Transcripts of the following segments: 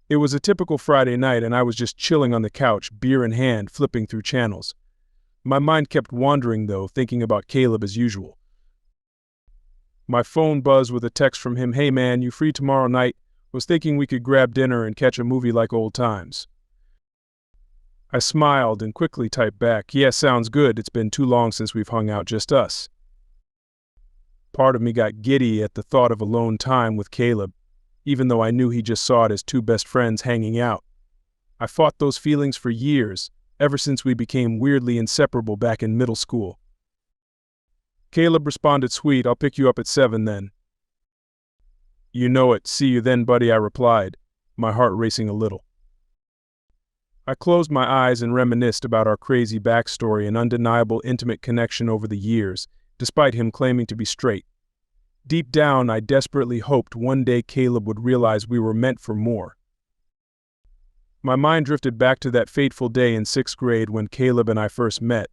It was a typical Friday night and I was just chilling on the couch, beer in hand, flipping through channels. My mind kept wandering though, thinking about Caleb as usual. My phone buzzed with a text from him. "Hey man, you free tomorrow night? Was thinking we could grab dinner and catch a movie like old times." I smiled and quickly typed back, "Yeah, sounds good. It's been too long since we've hung out, just us." Part of me got giddy at the thought of alone time with Caleb, even though I knew he just saw it as two best friends hanging out. I fought those feelings for years, ever since we became weirdly inseparable back in middle school. Caleb responded, "Sweet, I'll pick you up at 7 then." "You know it. See you then, buddy," I replied, my heart racing a little. I closed my eyes and reminisced about our crazy backstory and undeniable intimate connection over the years, despite him claiming to be straight. Deep down, I desperately hoped one day Caleb would realize we were meant for more. My mind drifted back to that fateful day in 6th grade when Caleb and I first met.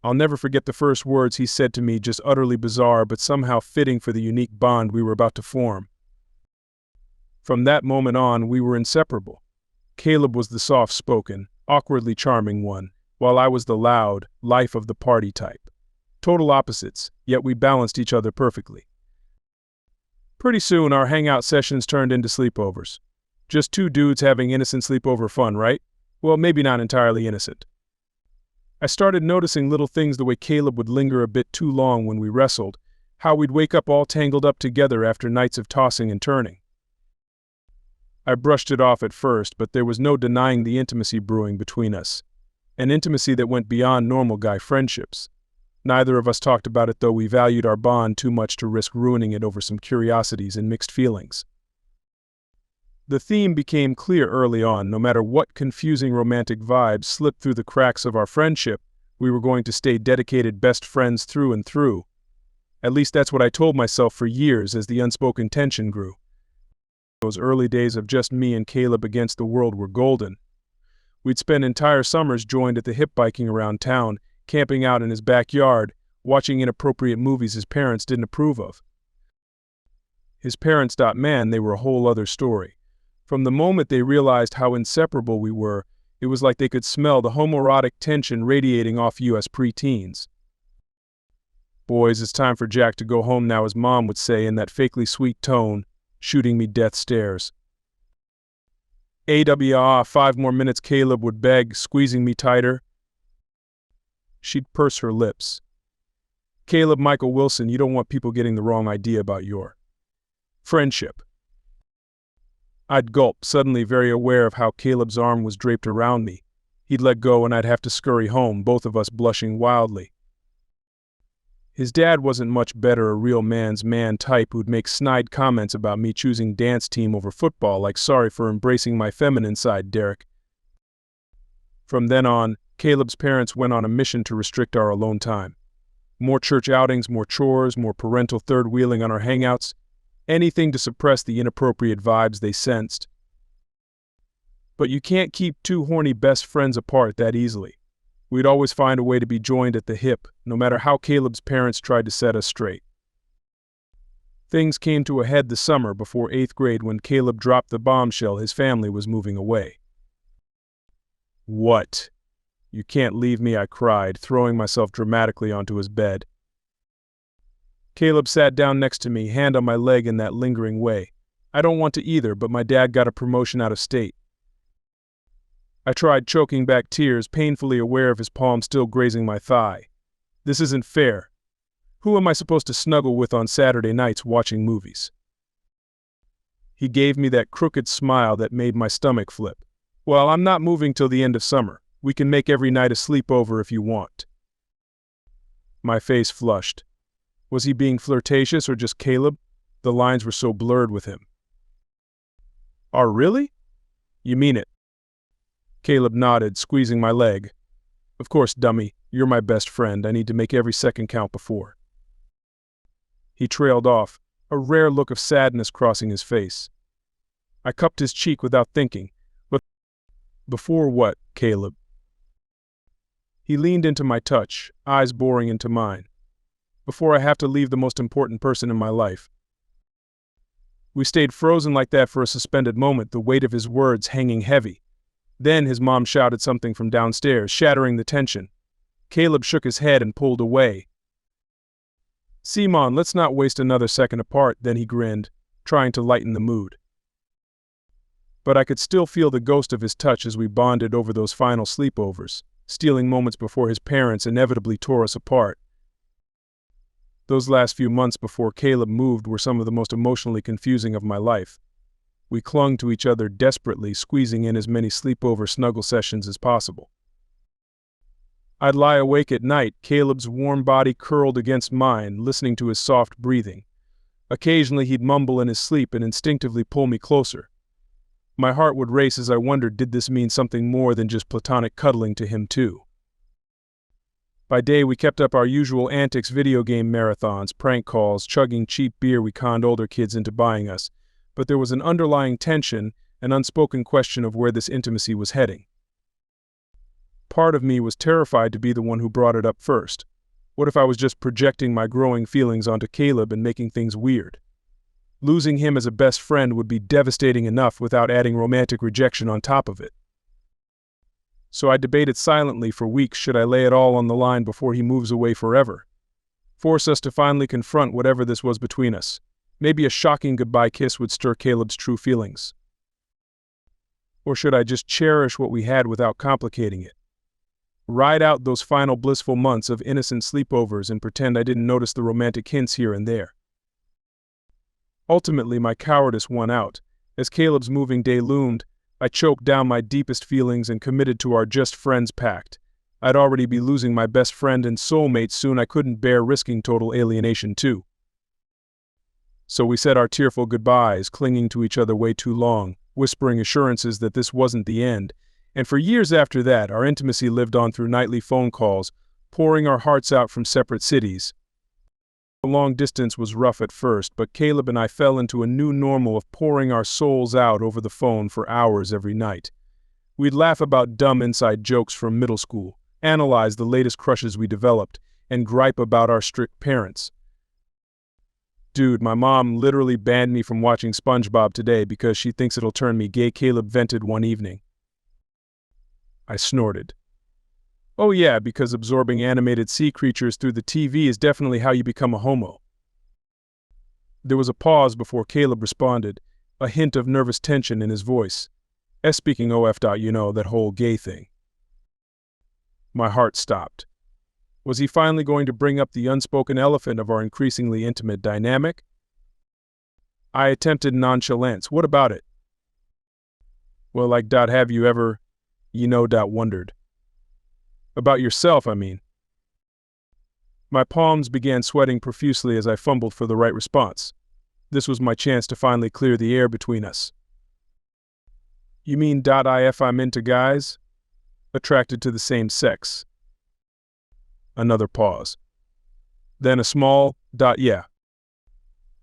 I'll never forget the first words he said to me, just utterly bizarre but somehow fitting for the unique bond we were about to form. From that moment on, we were inseparable. Caleb was the soft-spoken, awkwardly charming one, while I was the loud, life-of-the-party type. Total opposites, yet we balanced each other perfectly. Pretty soon, our hangout sessions turned into sleepovers. Just two dudes having innocent sleepover fun, right? Well, maybe not entirely innocent. I started noticing little things, the way Caleb would linger a bit too long when we wrestled, how we'd wake up all tangled up together after nights of tossing and turning. I brushed it off at first, but there was no denying the intimacy brewing between us. An intimacy that went beyond normal guy friendships. Neither of us talked about it, though we valued our bond too much to risk ruining it over some curiosities and mixed feelings. The theme became clear early on. No matter what confusing romantic vibes slipped through the cracks of our friendship, we were going to stay dedicated best friends through and through. At least that's what I told myself for years as the unspoken tension grew. Those early days of just me and Caleb against the world were golden. We'd spend entire summers joined at the hip biking around town, camping out in his backyard, watching inappropriate movies his parents didn't approve of. His parents, man, they were a whole other story. From the moment they realized how inseparable we were, it was like they could smell the homoerotic tension radiating off US preteens. "Boys, it's time for Jack to go home now," his mom would say in that fakely sweet tone, shooting me death stares. "AWR, 5 more minutes," Caleb would beg, squeezing me tighter. She'd purse her lips. "Caleb Michael Wilson, you don't want people getting the wrong idea about your friendship." I'd gulp, suddenly very aware of how Caleb's arm was draped around me. He'd let go and I'd have to scurry home, both of us blushing wildly. His dad wasn't much better, a real man's man type who'd make snide comments about me choosing dance team over football, like sorry for embracing my feminine side, Derek. From then on, Caleb's parents went on a mission to restrict our alone time. More church outings, more chores, more parental third-wheeling on our hangouts, anything to suppress the inappropriate vibes they sensed. But you can't keep two horny best friends apart that easily. We'd always find a way to be joined at the hip, no matter how Caleb's parents tried to set us straight. Things came to a head the summer before 8th grade when Caleb dropped the bombshell his family was moving away. "What? You can't leave me," I cried, throwing myself dramatically onto his bed. Caleb sat down next to me, hand on my leg in that lingering way. "I don't want to either, but my dad got a promotion out of state." I tried choking back tears, painfully aware of his palm still grazing my thigh. "This isn't fair. Who am I supposed to snuggle with on Saturday nights watching movies?" He gave me that crooked smile that made my stomach flip. "Well, I'm not moving till the end of summer. We can make every night a sleepover if you want." My face flushed. Was he being flirtatious or just Caleb? The lines were so blurred with him. "Oh, really? You mean it?" Caleb nodded, squeezing my leg. "Of course, dummy. You're my best friend. I need to make every second count before." He trailed off, a rare look of sadness crossing his face. I cupped his cheek without thinking. "But before what, Caleb?" He leaned into my touch, eyes boring into mine. "Before I have to leave the most important person in my life." We stayed frozen like that for a suspended moment, the weight of his words hanging heavy. Then his mom shouted something from downstairs, shattering the tension. Caleb shook his head and pulled away. "Simon, let's not waste another second apart," then he grinned, trying to lighten the mood. But I could still feel the ghost of his touch as we bonded over those final sleepovers, stealing moments before his parents inevitably tore us apart. Those last few months before Caleb moved were some of the most emotionally confusing of my life. We clung to each other desperately, squeezing in as many sleepover snuggle sessions as possible. I'd lie awake at night, Caleb's warm body curled against mine, listening to his soft breathing. Occasionally he'd mumble in his sleep and instinctively pull me closer. My heart would race as I wondered, did this mean something more than just platonic cuddling to him too? By day we kept up our usual antics, video game marathons, prank calls, chugging cheap beer we conned older kids into buying us. But there was an underlying tension, an unspoken question of where this intimacy was heading. Part of me was terrified to be the one who brought it up first. What if I was just projecting my growing feelings onto Caleb and making things weird? Losing him as a best friend would be devastating enough without adding romantic rejection on top of it. So I debated silently for weeks, should I lay it all on the line before he moves away forever? Force us to finally confront whatever this was between us. Maybe a shocking goodbye kiss would stir Caleb's true feelings. Or should I just cherish what we had without complicating it? Ride out those final blissful months of innocent sleepovers and pretend I didn't notice the romantic hints here and there. Ultimately, my cowardice won out. As Caleb's moving day loomed, I choked down my deepest feelings and committed to our just friends pact. I'd already be losing my best friend and soulmate soon. I couldn't bear risking total alienation too. So we said our tearful goodbyes, clinging to each other way too long, whispering assurances that this wasn't the end. And for years after that, our intimacy lived on through nightly phone calls, pouring our hearts out from separate cities. The long distance was rough at first, but Caleb and I fell into a new normal of pouring our souls out over the phone for hours every night. We'd laugh about dumb inside jokes from middle school, analyze the latest crushes we developed, and gripe about our strict parents. "Dude, my mom literally banned me from watching SpongeBob today because she thinks it'll turn me gay," Caleb vented one evening. I snorted. "Oh yeah, because absorbing animated sea creatures through the TV is definitely how you become a homo." There was a pause before Caleb responded, a hint of nervous tension in his voice. Speaking OF. You know, that whole gay thing." My heart stopped. Was he finally going to bring up the unspoken elephant of our increasingly intimate dynamic? I attempted nonchalance. "What about it?" "Well, like, have you ever, wondered. About yourself, I mean." My palms began sweating profusely as I fumbled for the right response. This was my chance to finally clear the air between us. "You mean if I'm into guys? Attracted to the same sex?" Another pause. Then a small yeah.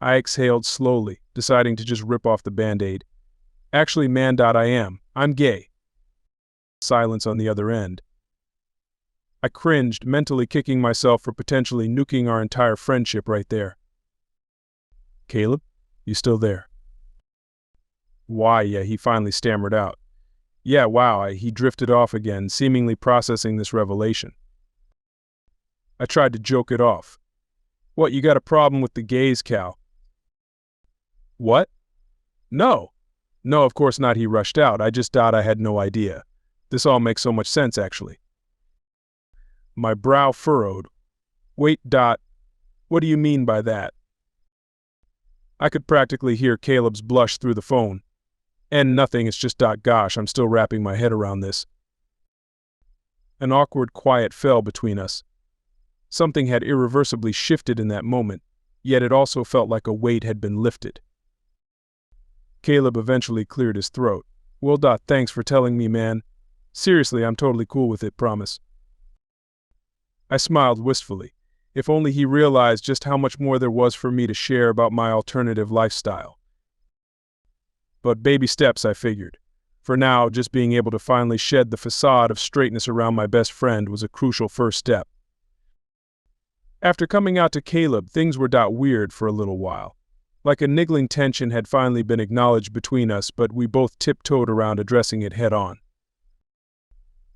I exhaled slowly, deciding to just rip off the Band-Aid. "Actually, man, I'm gay." Silence on the other end. I cringed, mentally kicking myself for potentially nuking our entire friendship right there. "Caleb, you still there?" "Why, yeah," he finally stammered out. "Yeah, wow," he drifted off again, seemingly processing this revelation. I tried to joke it off. "What, you got a problem with the gays, Cal?" "What? No. No, of course not," he rushed out. I had no idea. This all makes so much sense, actually." My brow furrowed. "Wait, what do you mean by that?" I could practically hear Caleb's blush through the phone. "And nothing, it's just gosh, I'm still wrapping my head around this." An awkward quiet fell between us. Something had irreversibly shifted in that moment, yet it also felt like a weight had been lifted. Caleb eventually cleared his throat. "Well, thanks for telling me, man. Seriously, I'm totally cool with it, promise." I smiled wistfully. If only he realized just how much more there was for me to share about my alternative lifestyle. But baby steps, I figured. For now, just being able to finally shed the facade of straightness around my best friend was a crucial first step. After coming out to Caleb, things were weird for a little while. Like a niggling tension had finally been acknowledged between us, but we both tiptoed around addressing it head-on.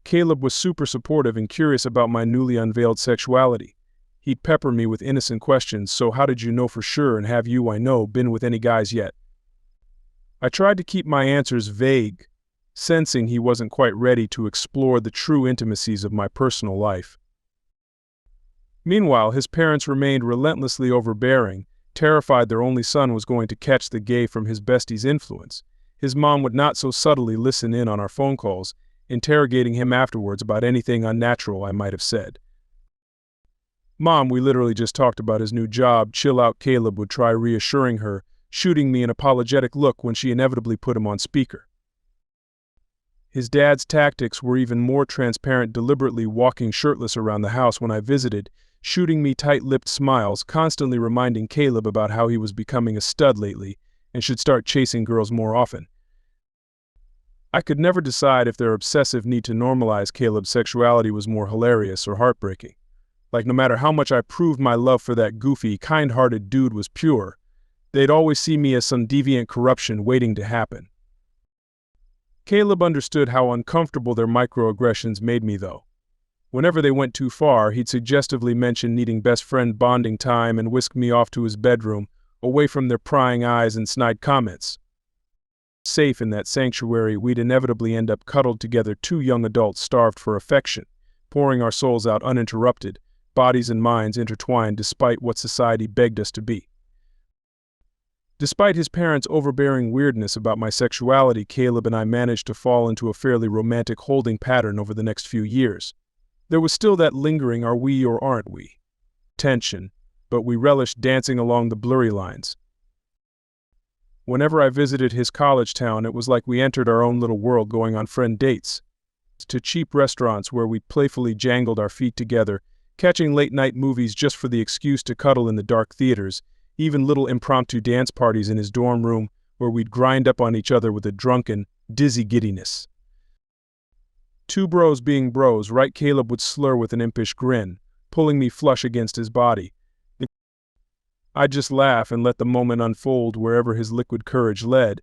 Caleb was super supportive and curious about my newly unveiled sexuality. He'd pepper me with innocent questions, so how did you know for sure, and have you, I know, been with any guys yet? I tried to keep my answers vague, sensing he wasn't quite ready to explore the true intimacies of my personal life. Meanwhile, his parents remained relentlessly overbearing, terrified their only son was going to catch the gay from his bestie's influence. His mom would not so subtly listen in on our phone calls, interrogating him afterwards about anything unnatural I might have said. "Mom, we literally just talked about his new job. Chill out," Caleb would try reassuring her, shooting me an apologetic look when she inevitably put him on speaker. His dad's tactics were even more transparent, deliberately walking shirtless around the house when I visited, shooting me tight-lipped smiles, constantly reminding Caleb about how he was becoming a stud lately and should start chasing girls more often. I could never decide if their obsessive need to normalize Caleb's sexuality was more hilarious or heartbreaking. Like, no matter how much I proved my love for that goofy, kind-hearted dude was pure, they'd always see me as some deviant corruption waiting to happen. Caleb understood how uncomfortable their microaggressions made me, though. Whenever they went too far, he'd suggestively mention needing best friend bonding time and whisk me off to his bedroom, away from their prying eyes and snide comments. Safe in that sanctuary, we'd inevitably end up cuddled together, two young adults starved for affection, pouring our souls out uninterrupted, bodies and minds intertwined despite what society begged us to be. Despite his parents' overbearing weirdness about my sexuality, Caleb and I managed to fall into a fairly romantic holding pattern over the next few years. There was still that lingering "are we or aren't we?" tension, but we relished dancing along the blurry lines. Whenever I visited his college town, it was like we entered our own little world, going on friend dates to cheap restaurants where we playfully jangled our feet together, catching late-night movies just for the excuse to cuddle in the dark theaters, even little impromptu dance parties in his dorm room where we'd grind up on each other with a drunken, dizzy giddiness. Two bros being bros, right? Caleb would slur with an impish grin, pulling me flush against his body. I'd just laugh and let the moment unfold wherever his liquid courage led.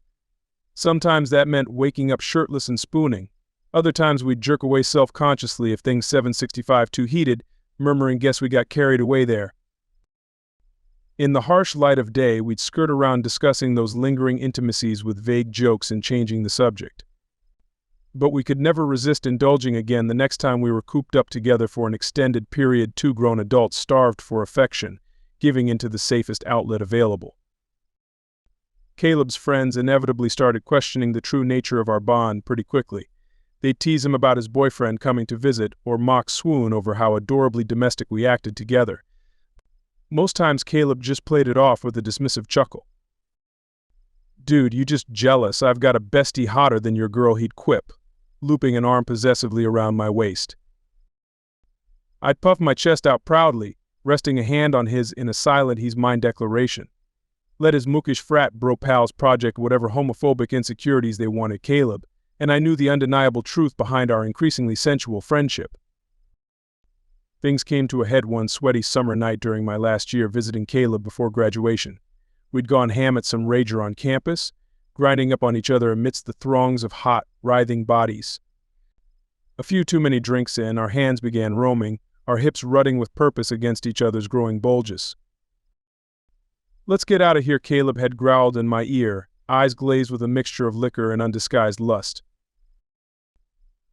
Sometimes that meant waking up shirtless and spooning. Other times we'd jerk away self-consciously if things 765 too heated, murmuring, "Guess we got carried away there." In the harsh light of day, we'd skirt around discussing those lingering intimacies with vague jokes and changing the subject. But we could never resist indulging again the next time we were cooped up together for an extended period, two grown adults starved for affection, giving into the safest outlet available. Caleb's friends inevitably started questioning the true nature of our bond pretty quickly. They'd tease him about his boyfriend coming to visit, or mock swoon over how adorably domestic we acted together. Most times Caleb just played it off with a dismissive chuckle. "Dude, you just jealous. I've got a bestie hotter than your girl," he'd quip, looping an arm possessively around my waist. I'd puff my chest out proudly, resting a hand on his in a silent "he's mine" declaration. Let his mookish frat bro pals project whatever homophobic insecurities they wanted Caleb, and I knew the undeniable truth behind our increasingly sensual friendship. Things came to a head one sweaty summer night during my last year visiting Caleb before graduation. We'd gone ham at some rager on campus, grinding up on each other amidst the throngs of hot, writhing bodies. A few too many drinks in, our hands began roaming, our hips rutting with purpose against each other's growing bulges. "Let's get out of here," Caleb had growled in my ear, eyes glazed with a mixture of liquor and undisguised lust.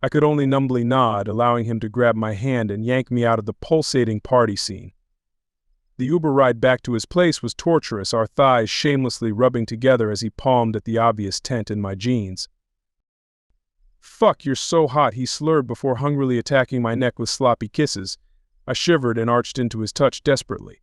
I could only numbly nod, allowing him to grab my hand and yank me out of the pulsating party scene. The Uber ride back to his place was torturous, our thighs shamelessly rubbing together as he palmed at the obvious tent in my jeans. "Fuck, you're so hot," he slurred before hungrily attacking my neck with sloppy kisses. I shivered and arched into his touch desperately.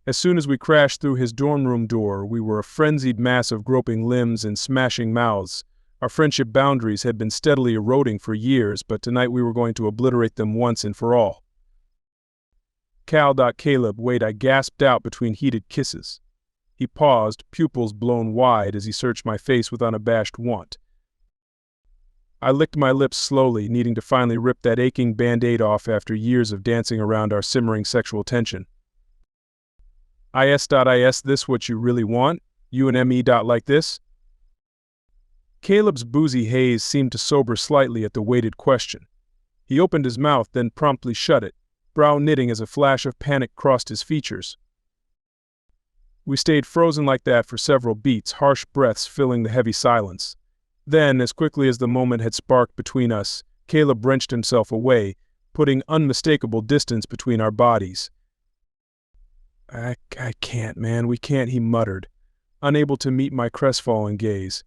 As soon as we crashed through his dorm room door, we were a frenzied mass of groping limbs and smashing mouths. Our friendship boundaries had been steadily eroding for years, but tonight we were going to obliterate them once and for all. Caleb, wait," I gasped out between heated kisses. He paused, pupils blown wide as he searched my face with unabashed want. I licked my lips slowly, needing to finally rip that aching Band-Aid off after years of dancing around our simmering sexual tension. Is this what you really want? You and me. Like this? Caleb's boozy haze seemed to sober slightly at the weighted question. He opened his mouth, then promptly shut it, brow knitting as a flash of panic crossed his features. We stayed frozen like that for several beats, harsh breaths filling the heavy silence. Then, as quickly as the moment had sparked between us, Caleb wrenched himself away, putting unmistakable distance between our bodies. I can't, man, we can't, he muttered, unable to meet my crestfallen gaze.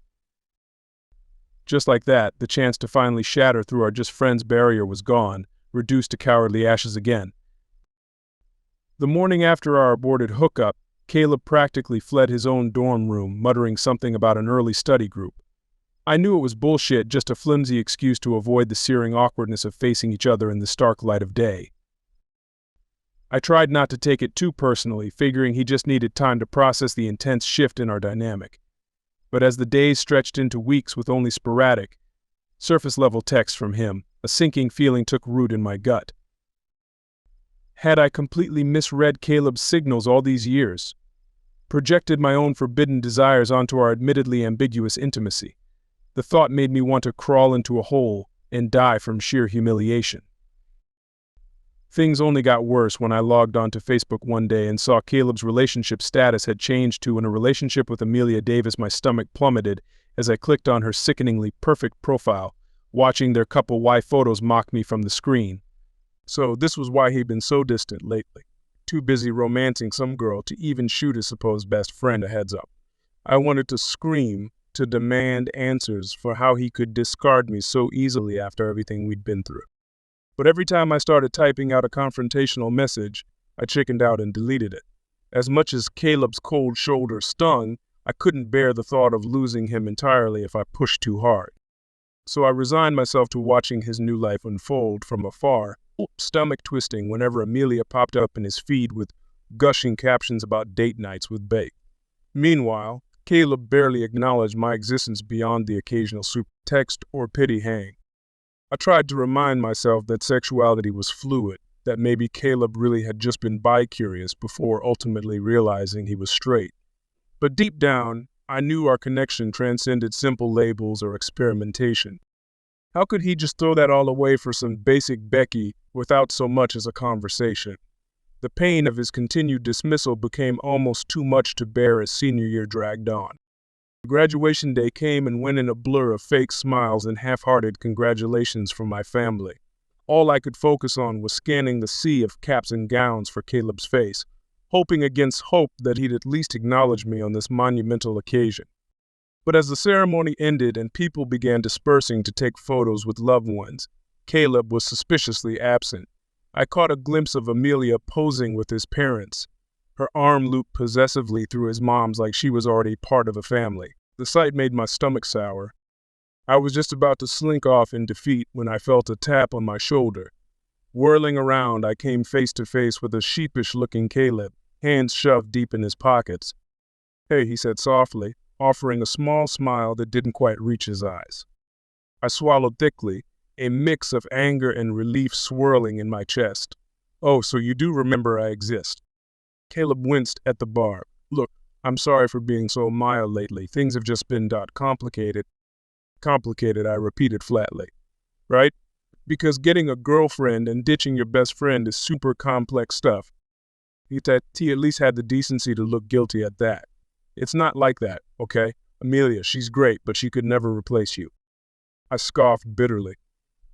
Just like that, the chance to finally shatter through our just friends barrier was gone, reduced to cowardly ashes again. The morning after our aborted hookup, Caleb practically fled his own dorm room, muttering something about an early study group. I knew it was bullshit, just a flimsy excuse to avoid the searing awkwardness of facing each other in the stark light of day. I tried not to take it too personally, figuring he just needed time to process the intense shift in our dynamic. But as the days stretched into weeks with only sporadic, surface-level texts from him, a sinking feeling took root in my gut. Had I completely misread Caleb's signals all these years? Projected my own forbidden desires onto our admittedly ambiguous intimacy? The thought made me want to crawl into a hole and die from sheer humiliation. Things only got worse when I logged onto Facebook one day and saw Caleb's relationship status had changed to in a relationship with Amelia Davis. My stomach plummeted as I clicked on her sickeningly perfect profile, watching their couple Y photos mock me from the screen. So this was why he'd been so distant lately. Too busy romancing some girl to even shoot his supposed best friend a heads up. I wanted to scream, to demand answers for how he could discard me so easily after everything we'd been through. But every time I started typing out a confrontational message, I chickened out and deleted it. As much as Caleb's cold shoulder stung, I couldn't bear the thought of losing him entirely if I pushed too hard. So I resigned myself to watching his new life unfold from afar, stomach twisting whenever Amelia popped up in his feed with gushing captions about date nights with bae. Meanwhile, Caleb barely acknowledged my existence beyond the occasional super text or pity hang. I tried to remind myself that sexuality was fluid, that maybe Caleb really had just been bi-curious before ultimately realizing he was straight. But deep down, I knew our connection transcended simple labels or experimentation. How could he just throw that all away for some basic Becky without so much as a conversation? The pain of his continued dismissal became almost too much to bear as senior year dragged on. Graduation day came and went in a blur of fake smiles and half-hearted congratulations from my family. All I could focus on was scanning the sea of caps and gowns for Caleb's face, hoping against hope that he'd at least acknowledge me on this monumental occasion. But as the ceremony ended and people began dispersing to take photos with loved ones, Caleb was suspiciously absent. I caught a glimpse of Amelia posing with his parents, her arm looped possessively through his mom's like she was already part of the family. The sight made my stomach sour. I was just about to slink off in defeat when I felt a tap on my shoulder. Whirling around, I came face to face with a sheepish-looking Caleb, hands shoved deep in his pockets. "Hey," he said softly, offering a small smile that didn't quite reach his eyes. I swallowed thickly, a mix of anger and relief swirling in my chest. "Oh, so you do remember I exist." Caleb winced at the bar. "Look, I'm sorry for being so mild lately. Things have just been complicated." "Complicated," I repeated flatly. "Right? Because getting a girlfriend and ditching your best friend is super complex stuff." He at least had the decency to look guilty at that. "It's not like that, okay? Amelia, she's great, but she could never replace you." I scoffed bitterly.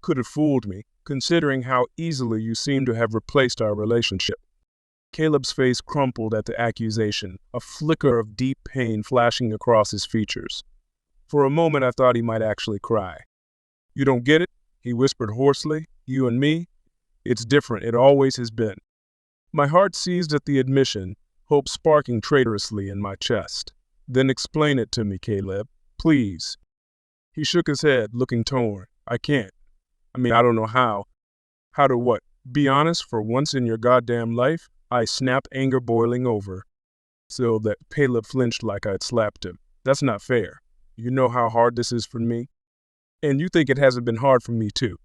"Could have fooled me, considering how easily you seem to have replaced our relationship." Caleb's face crumpled at the accusation, a flicker of deep pain flashing across his features. For a moment I thought he might actually cry. "You don't get it?" he whispered hoarsely. "You and me? It's different. It always has been." My heart seized at the admission, hope sparking traitorously in my chest. "Then explain it to me, Caleb. Please." He shook his head, looking torn. "I can't. I don't know how." "How to what? Be honest for once in your goddamn life?" I snapped, anger boiling over. So that Caleb flinched like I'd slapped him. "That's not fair. You know how hard this is for me? And you think it hasn't been hard for me too.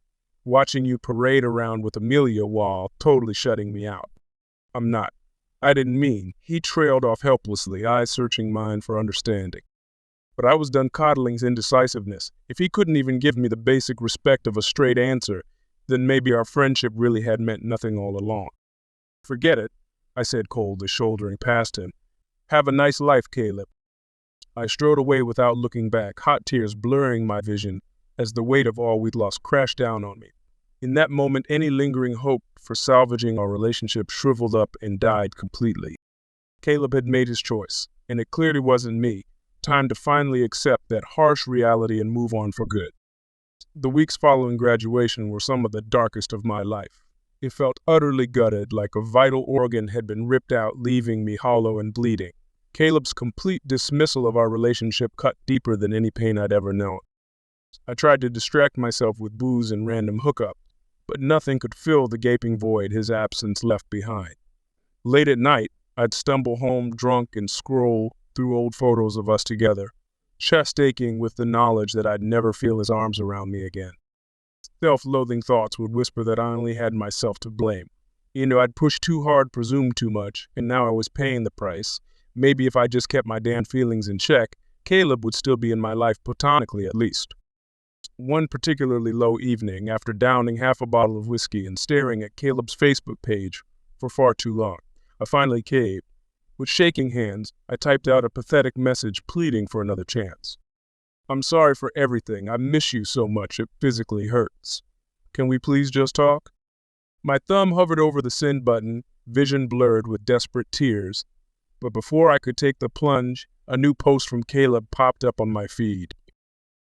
Watching you parade around with Amelia while totally shutting me out." "I'm not. I didn't mean. He trailed off helplessly, eyes searching mine for understanding. But I was done coddling his indecisiveness. If he couldn't even give me the basic respect of a straight answer, then maybe our friendship really had meant nothing all along. Forget it, I said coldly, shouldering past him. Have a nice life, Caleb. I strode away without looking back, hot tears blurring my vision as the weight of all we'd lost crashed down on me. In that moment, any lingering hope for salvaging our relationship shriveled up and died completely. Caleb had made his choice, and it clearly wasn't me. Time to finally accept that harsh reality and move on for good. The weeks following graduation were some of the darkest of my life. It felt utterly gutted, like a vital organ had been ripped out, leaving me hollow and bleeding. Caleb's complete dismissal of our relationship cut deeper than any pain I'd ever known. I tried to distract myself with booze and random hookup, but nothing could fill the gaping void his absence left behind. Late at night, I'd stumble home drunk and scroll through old photos of us together, chest aching with the knowledge that I'd never feel his arms around me again. Self-loathing thoughts would whisper that I only had myself to blame. I'd pushed too hard, presumed too much, and now I was paying the price. Maybe if I just kept my damn feelings in check, Caleb would still be in my life platonically at least. One particularly low evening, after downing half a bottle of whiskey and staring at Caleb's Facebook page for far too long, I finally caved. With shaking hands, I typed out a pathetic message pleading for another chance. I'm sorry for everything. I miss you so much it physically hurts. Can we please just talk? My thumb hovered over the send button, vision blurred with desperate tears. But before I could take the plunge, a new post from Caleb popped up on my feed.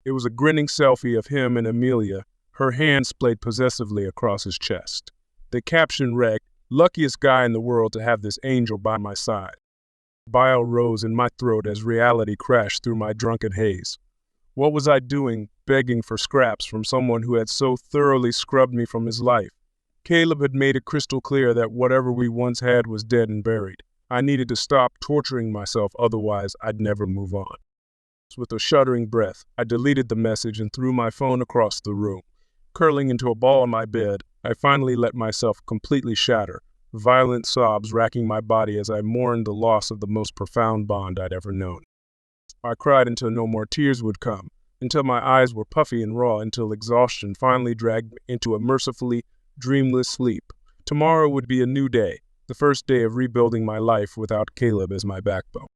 It was a grinning selfie of him and Amelia, her hands splayed possessively across his chest. The caption read, "Luckiest guy in the world to have this angel by my side." Bile rose in my throat as reality crashed through my drunken haze. What was I doing, begging for scraps from someone who had so thoroughly scrubbed me from his life? Caleb had made it crystal clear that whatever we once had was dead and buried. I needed to stop torturing myself, otherwise I'd never move on. With a shuddering breath, I deleted the message and threw my phone across the room. Curling into a ball on my bed, I finally let myself completely shatter, violent sobs racking my body as I mourned the loss of the most profound bond I'd ever known. I cried until no more tears would come, until my eyes were puffy and raw, until exhaustion finally dragged me into a mercifully dreamless sleep. Tomorrow would be a new day, the first day of rebuilding my life without Caleb as my backbone.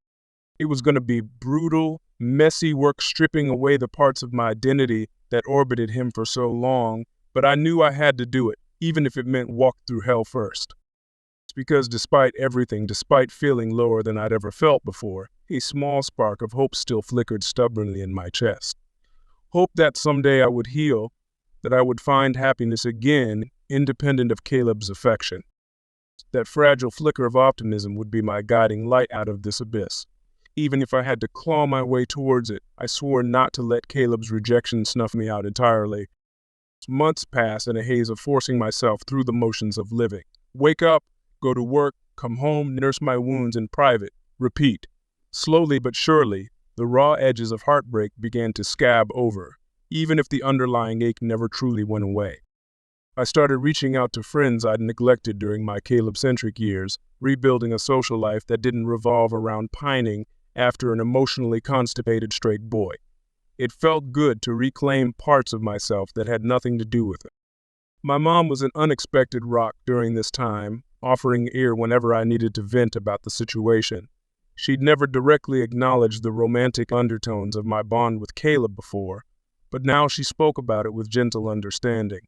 It was going to be brutal, messy work stripping away the parts of my identity that orbited him for so long, but I knew I had to do it, even if it meant walk through hell first. It's because despite everything, despite feeling lower than I'd ever felt before, a small spark of hope still flickered stubbornly in my chest. Hope that someday I would heal, that I would find happiness again, independent of Caleb's affection. That fragile flicker of optimism would be my guiding light out of this abyss. Even if I had to claw my way towards it, I swore not to let Caleb's rejection snuff me out entirely. Months passed in a haze of forcing myself through the motions of living. Wake up, go to work, come home, nurse my wounds in private, repeat. Slowly but surely, the raw edges of heartbreak began to scab over, even if the underlying ache never truly went away. I started reaching out to friends I'd neglected during my Caleb-centric years, rebuilding a social life that didn't revolve around pining after an emotionally constipated straight boy. It felt good to reclaim parts of myself that had nothing to do with it. My mom was an unexpected rock during this time, offering ear whenever I needed to vent about the situation. She'd never directly acknowledged the romantic undertones of my bond with Caleb before, but now she spoke about it with gentle understanding.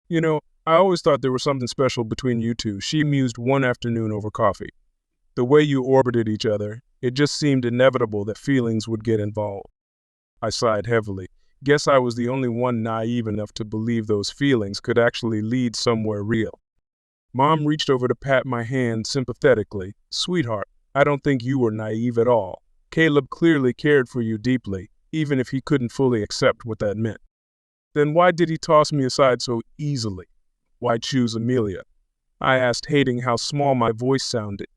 I always thought there was something special between you two, she mused one afternoon over coffee. The way you orbited each other, it just seemed inevitable that feelings would get involved. I sighed heavily. Guess I was the only one naive enough to believe those feelings could actually lead somewhere real. Mom reached over to pat my hand sympathetically. Sweetheart, I don't think you were naive at all. Caleb clearly cared for you deeply, even if he couldn't fully accept what that meant. Then why did he toss me aside so easily? Why choose Amelia? I asked, hating how small my voice sounded.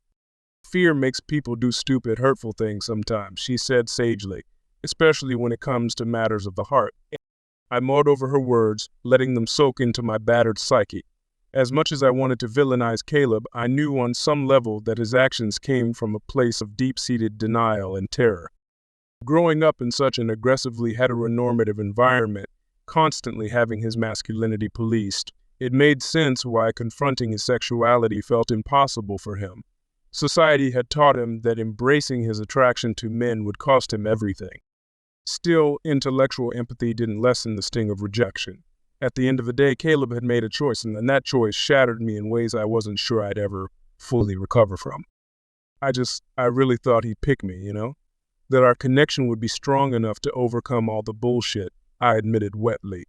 Fear makes people do stupid, hurtful things sometimes, she said sagely, especially when it comes to matters of the heart. I mulled over her words, letting them soak into my battered psyche. As much as I wanted to villainize Caleb, I knew on some level that his actions came from a place of deep-seated denial and terror. Growing up in such an aggressively heteronormative environment, constantly having his masculinity policed, it made sense why confronting his sexuality felt impossible for him. Society had taught him that embracing his attraction to men would cost him everything. Still, intellectual empathy didn't lessen the sting of rejection. At the end of the day, Caleb had made a choice, and that choice shattered me in ways I wasn't sure I'd ever fully recover from. I really thought he'd pick me, that our connection would be strong enough to overcome all the bullshit, I admitted wetly.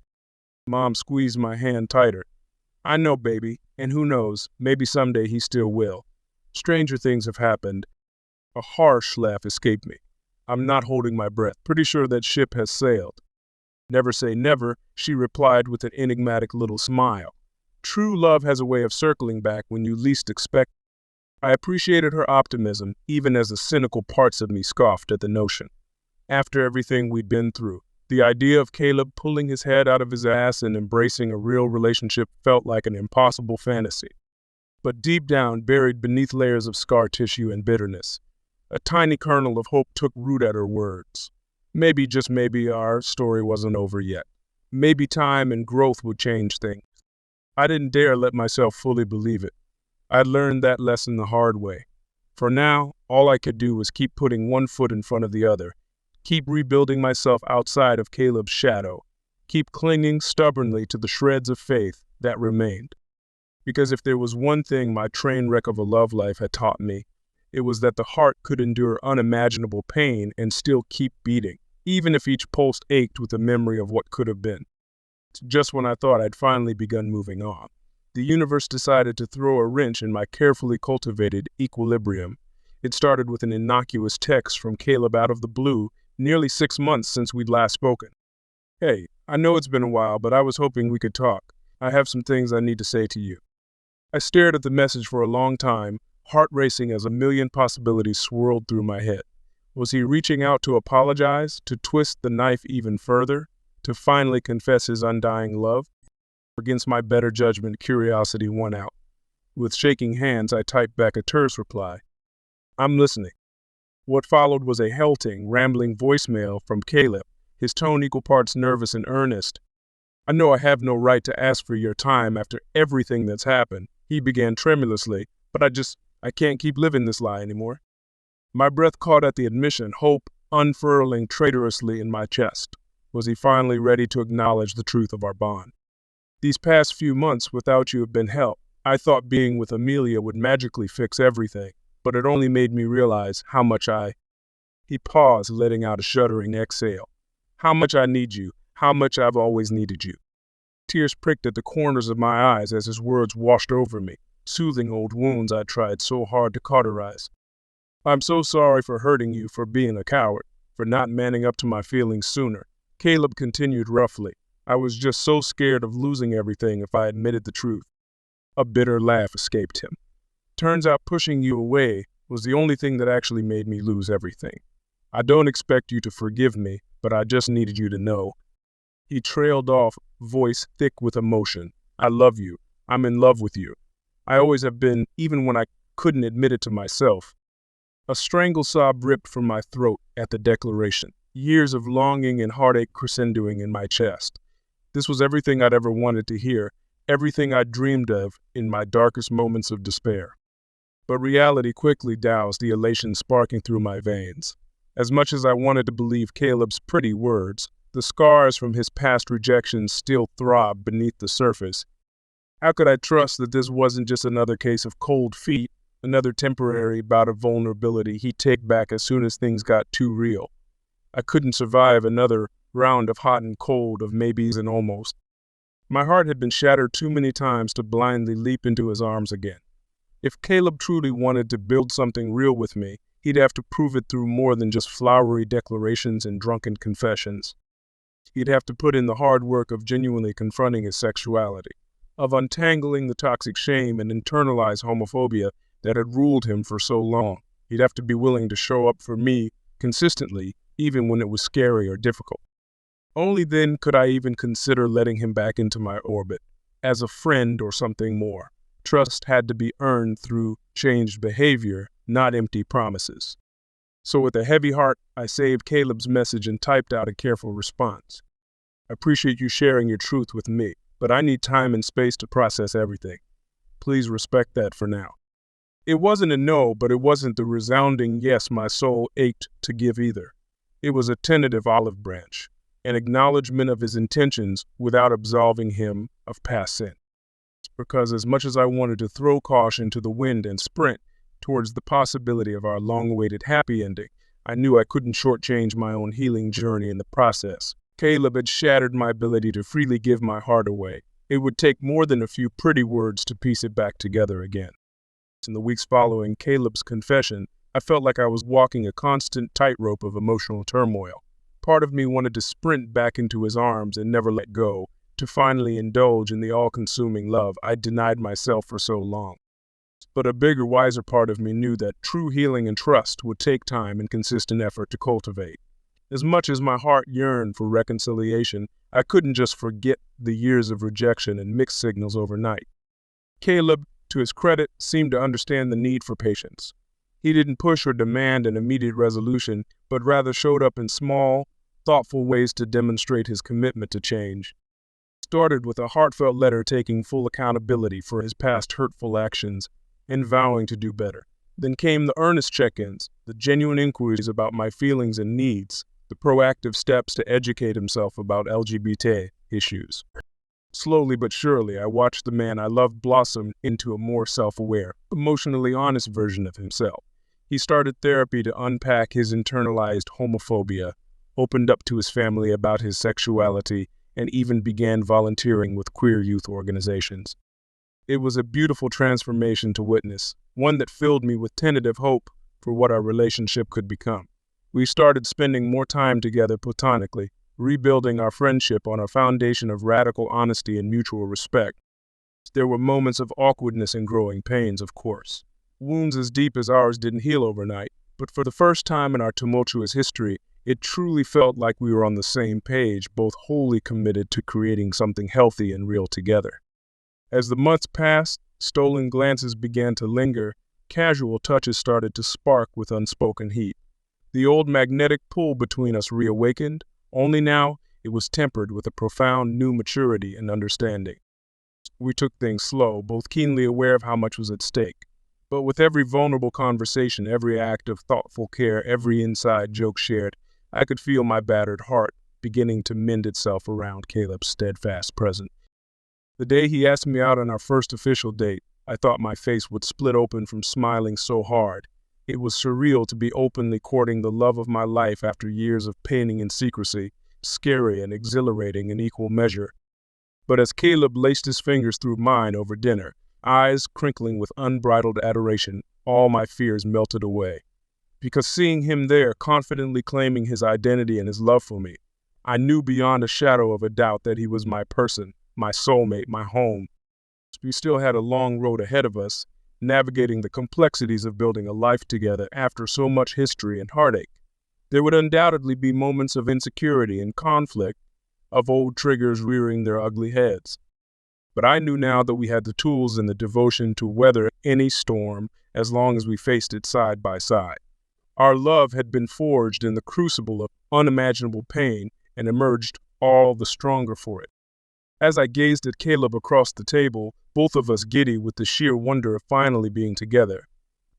Mom squeezed my hand tighter. I know, baby, and who knows, maybe someday he still will. Stranger things have happened. A harsh laugh escaped me. I'm not holding my breath. Pretty sure that ship has sailed. Never say never, she replied with an enigmatic little smile. True love has a way of circling back when you least expect. I appreciated her optimism, even as the cynical parts of me scoffed at the notion. After everything we'd been through, the idea of Caleb pulling his head out of his ass and embracing a real relationship felt like an impossible fantasy. But deep down, buried beneath layers of scar tissue and bitterness, a tiny kernel of hope took root at her words. Maybe, just maybe, our story wasn't over yet. Maybe time and growth would change things. I didn't dare let myself fully believe it. I'd learned that lesson the hard way. For now, all I could do was keep putting one foot in front of the other, keep rebuilding myself outside of Caleb's shadow, keep clinging stubbornly to the shreds of faith that remained. Because if there was one thing my train wreck of a love life had taught me, it was that the heart could endure unimaginable pain and still keep beating, even if each pulse ached with the memory of what could have been. Just when I thought I'd finally begun moving on, the universe decided to throw a wrench in my carefully cultivated equilibrium. It started with an innocuous text from Caleb out of the blue, nearly 6 months since we'd last spoken. Hey, I know it's been a while, but I was hoping we could talk. I have some things I need to say to you. I stared at the message for a long time, heart racing as a million possibilities swirled through my head. Was he reaching out to apologize, to twist the knife even further, to finally confess his undying love? Against my better judgment, curiosity won out. With shaking hands, I typed back a terse reply. I'm listening. What followed was a halting, rambling voicemail from Caleb, his tone equal parts nervous and earnest. I know I have no right to ask for your time after everything that's happened, he began tremulously, but I can't keep living this lie anymore. My breath caught at the admission, hope unfurling traitorously in my chest. Was he finally ready to acknowledge the truth of our bond? These past few months without you have been hell. I thought being with Amelia would magically fix everything, but it only made me realize how much He paused, letting out a shuddering exhale. How much I need you, how much I've always needed you. Tears pricked at the corners of my eyes as his words washed over me, soothing old wounds I tried so hard to cauterize. I'm so sorry for hurting you, for being a coward, for not manning up to my feelings sooner, Caleb continued roughly. I was just so scared of losing everything if I admitted the truth. A bitter laugh escaped him. Turns out pushing you away was the only thing that actually made me lose everything. I don't expect you to forgive me, but I just needed you to know. He trailed off, voice thick with emotion. I love you. I'm in love with you. I always have been, even when I couldn't admit it to myself. A strangled sob ripped from my throat at the declaration, years of longing and heartache crescendoing in my chest. This was everything I'd ever wanted to hear, everything I dreamed of in my darkest moments of despair. But reality quickly doused the elation sparking through my veins. As much as I wanted to believe Caleb's pretty words, the scars from his past rejections still throbbed beneath the surface. How could I trust that this wasn't just another case of cold feet, another temporary bout of vulnerability he'd take back as soon as things got too real? I couldn't survive another round of hot and cold, of maybes and almost. My heart had been shattered too many times to blindly leap into his arms again. If Caleb truly wanted to build something real with me, he'd have to prove it through more than just flowery declarations and drunken confessions. He'd have to put in the hard work of genuinely confronting his sexuality, of untangling the toxic shame and internalized homophobia that had ruled him for so long. He'd have to be willing to show up for me consistently, even when it was scary or difficult. Only then could I even consider letting him back into my orbit. as a friend or something more. Trust had to be earned through changed behavior, not empty promises. So with a heavy heart, I saved Caleb's message and typed out a careful response. I appreciate you sharing your truth with me, but I need time and space to process everything. Please respect that for now. It wasn't a no, but it wasn't the resounding yes my soul ached to give either. It was a tentative olive branch, an acknowledgement of his intentions without absolving him of past sin. Because as much as I wanted to throw caution to the wind and sprint towards the possibility of our long-awaited happy ending, I knew I couldn't shortchange my own healing journey in the process. Caleb had shattered my ability to freely give my heart away. It would take more than a few pretty words to piece it back together again. In the weeks following Caleb's confession, I felt like I was walking a constant tightrope of emotional turmoil. Part of me wanted to sprint back into his arms and never let go, to finally indulge in the all-consuming love I'd denied myself for so long. But a bigger, wiser part of me knew that true healing and trust would take time and consistent effort to cultivate. As much as my heart yearned for reconciliation, I couldn't just forget the years of rejection and mixed signals overnight. Caleb, to his credit, seemed to understand the need for patience. He didn't push or demand an immediate resolution, but rather showed up in small, thoughtful ways to demonstrate his commitment to change. It started with a heartfelt letter taking full accountability for his past hurtful actions and vowing to do better. Then came the earnest check-ins, the genuine inquiries about my feelings and needs, the proactive steps to educate himself about LGBT issues. Slowly but surely, I watched the man I loved blossom into a more self-aware, emotionally honest version of himself. He started therapy to unpack his internalized homophobia, opened up to his family about his sexuality, and even began volunteering with queer youth organizations. It was a beautiful transformation to witness, one that filled me with tentative hope for what our relationship could become. We started spending more time together platonically, rebuilding our friendship on a foundation of radical honesty and mutual respect. There were moments of awkwardness and growing pains, of course. Wounds as deep as ours didn't heal overnight, but for the first time in our tumultuous history, it truly felt like we were on the same page, both wholly committed to creating something healthy and real together. As the months passed, stolen glances began to linger, casual touches started to spark with unspoken heat. The old magnetic pull between us reawakened, only now it was tempered with a profound new maturity and understanding. We took things slow, both keenly aware of how much was at stake. But with every vulnerable conversation, every act of thoughtful care, every inside joke shared, I could feel my battered heart beginning to mend itself around Caleb's steadfast presence. The day he asked me out on our first official date, I thought my face would split open from smiling so hard. It was surreal to be openly courting the love of my life after years of painting in secrecy, scary and exhilarating in equal measure. But as Caleb laced his fingers through mine over dinner, eyes crinkling with unbridled adoration, all my fears melted away. Because seeing him there, confidently claiming his identity and his love for me, I knew beyond a shadow of a doubt that he was my person, my soulmate, my home. We still had a long road ahead of us, navigating the complexities of building a life together after so much history and heartache. There would undoubtedly be moments of insecurity and conflict, of old triggers rearing their ugly heads. But I knew now that we had the tools and the devotion to weather any storm as long as we faced it side by side. Our love had been forged in the crucible of unimaginable pain and emerged all the stronger for it. As I gazed at Caleb across the table, both of us giddy with the sheer wonder of finally being together,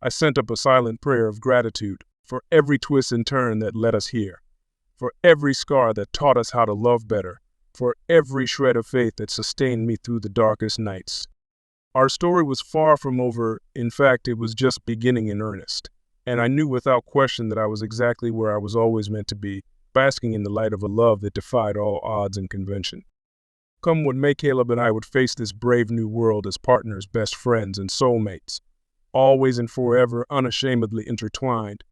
I sent up a silent prayer of gratitude for every twist and turn that led us here, for every scar that taught us how to love better, for every shred of faith that sustained me through the darkest nights. Our story was far from over. In fact, it was just beginning in earnest, and I knew without question that I was exactly where I was always meant to be, basking in the light of a love that defied all odds and convention. Come what may, Caleb and I would face this brave new world as partners, best friends, and soulmates, always and forever unashamedly intertwined.